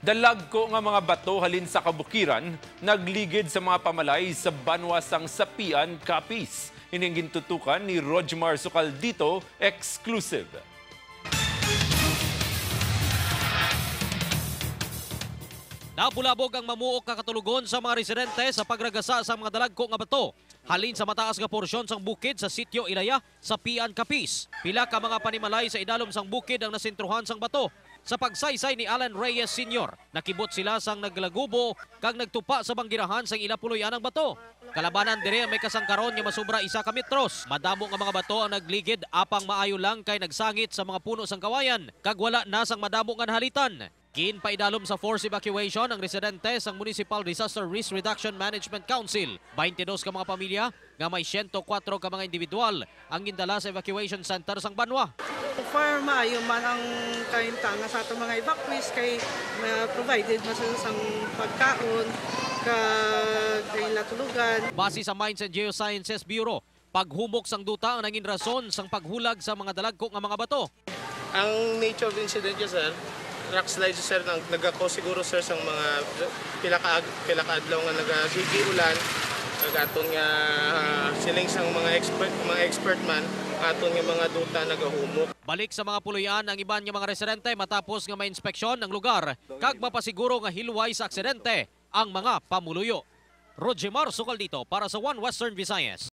Dalagko nga mga bato halin sa kabukiran, nagligid sa mga pamalay sa banwasang sapian kapis. Hiningin tutukan ni Rojmar Sukal dito, exclusive. Nabulabog ang mamuok kakatulugon sa mga residente sa pagragasa sa mga dalagko nga bato. Halin sa mataas nga porsyon sang bukid sa sitio Ilaya sa Pian Capis. Pila ka mga panimalay sa idalom sang bukid ang nasentruhan sang bato. Sa pagsaysay ni Alan Reyes Sr., nakibot sila sang naglagubo kag nagtupa sa banggirahan sang ilapuloyan ng bato. Kalabanan dire may kasangkaron nga masubra 1 metros. Madamo nga mga bato ang nagligid apang maayo lang kay nagsangit sa mga puno sang kawayan kag wala na sang madamo nga nahalitan. Paidalom sa force evacuation ang residente sang Municipal Disaster Risk Reduction Management Council. 22 ka mga pamilya nga may 104 ka mga individual ang gindala sa evacuation center sang Banwa. For maayo man ang kahintanga sa atong mga evacuees kay provided man sang pagkaon kay natulugan. Base sa Mines and Geosciences Bureau, paghumok sang duta ang naging rason sang paghulag sa mga dalagko nga mga bato. Ang nature of incident niya, sir, rock slide sir, nagako siguro sir sang mga pila ka adlaw nga nagasigiulan aton nga siling sang mga expert man aton nga mga duta nagahumok. Balik sa mga puluyan ang iban nga mga residente matapos nga ma-inspeksyon ng lugar kag mapasiguro nga hilway sa aksidente ang mga pamuluyo. Rojmar Sukal dito para sa One Western Visayas.